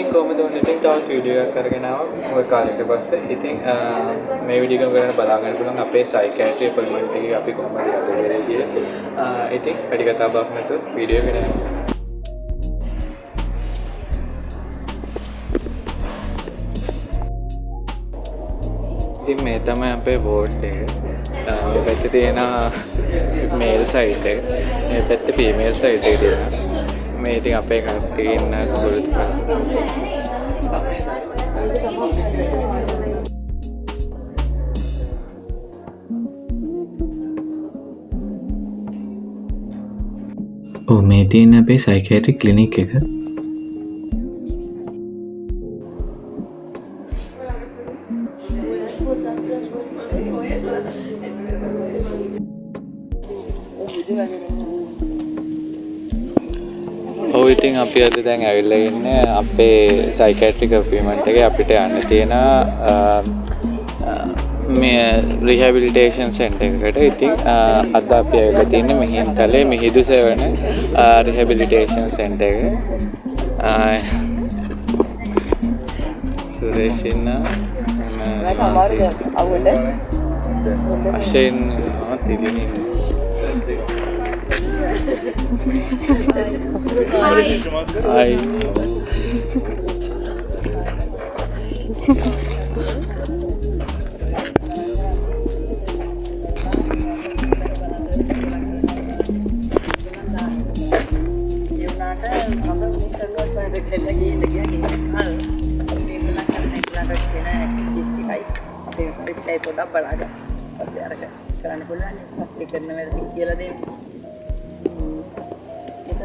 ඉතින් කොහොමද ඔන්න ඉතින් තවත් වීඩියෝ එකක් අරගෙන ආවා ඔය කාලෙකට පස්සේ. ඉතින් මේ වීඩියෝ එක කරන්න බලා ගන්න පුළුවන් අපේ සයිකියාට්‍රි අපොයින්ට්මන්ට් එකේ අපි කොහොමද යත කරේ කියලා. ඉතින් වැඩි කතා බහක් නැතුව වීඩියෝ එකට යමු. ඉතින් මේ තමයි අපේ වෝඩ් එක. මේ පැත්තේ තියෙන මේල් සයිඩ් එක. මේ පැත්තේ ෆීමේල් සයිඩ් එක තියෙනවා. මේ ඉතින් අපේ කට්ටිය ඉන්න ස්කූල් එක. මේ තියෙන අපේ සයිකියාට්‍රික් ක්ලිනික් එක. ඉතින් අපි අද දැන් ඇවිල්ලා ඉන්නේ අපේ සයිකියාට්‍රික් අපොයින්ට්මන්ට් එකේ අපිට යන්න තියෙන මේ රිහැබිලිටේෂන් සෙන්ටර් එකට. ඉතින් අද අපි ඇවිල්ලා තින්නේ මිහින්තලේ මිහිඳු සෙවණ රිහැබිලිටේෂන් සෙන්ටර් එක. සුරේෂින්න අශෙන් Thilini Hai.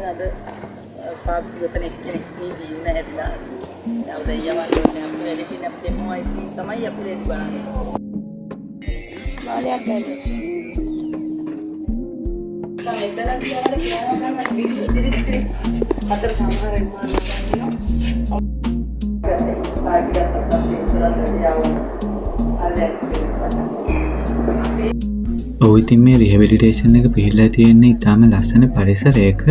ada pabrik apa ni di Nahedla. Yang ada yang macam ni, jadi kita demo IC, tamai ya pilih dua ni. Malah kan. Sampai dalam dia ada yang kan sendiri. Atar kamar rumah ni. Pagi atau pagi setelah jauh. Ada ඔව් ඉතින් මේ රිහැබිලිටේෂන් එක පිළිලා තියෙන්නේ ඉතාම ලස්සන පරිසරයක.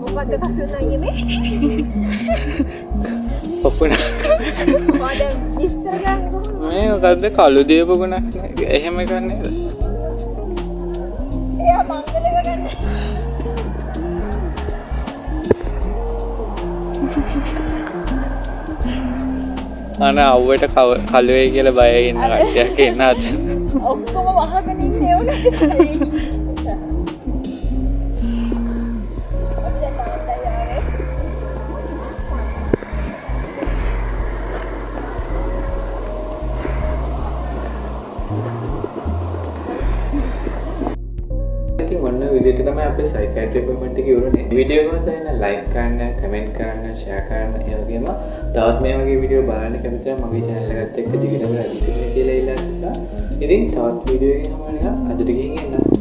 මොකද්ද කසුනායි මේ? ඔප්පුණ. මොකද මිස්ටර් ගන්න කොහොමද? මේ මොකද්ද කළු දීපු ගුණක් නේ. එහෙම ගන්නේද? එයා මංගලව ගන්න. අනේ අවුවට කළු වෙයි කියලා බය ඉන්න කට්ටියක් ඉන්නත්. ඔක්කොම වහගෙන ඉන්නේ උනේ. ඔන්න විදිහට තමයි අපේ සයිකියාට්‍රි අපොයින්ට්මන්ට් එක ඉවරනේ. වීඩියෝ එක හොඳයි නම් ලයික් කරන්න, කමෙන්ට් කරන්න, ෂෙයා කරන්න. ඒ වගේම තවත් මේ වගේ වීඩියෝ බලන්න කැමති නම් මගේ channel එකත් එක්ක දිගටම රැඳී සිටින්න කියලා ඉල්ලා සිටිනවා. ඉතින් තවත් වීඩියෝ එකකින් හම්බ වෙනවා. අදට ගිහින් එන්න.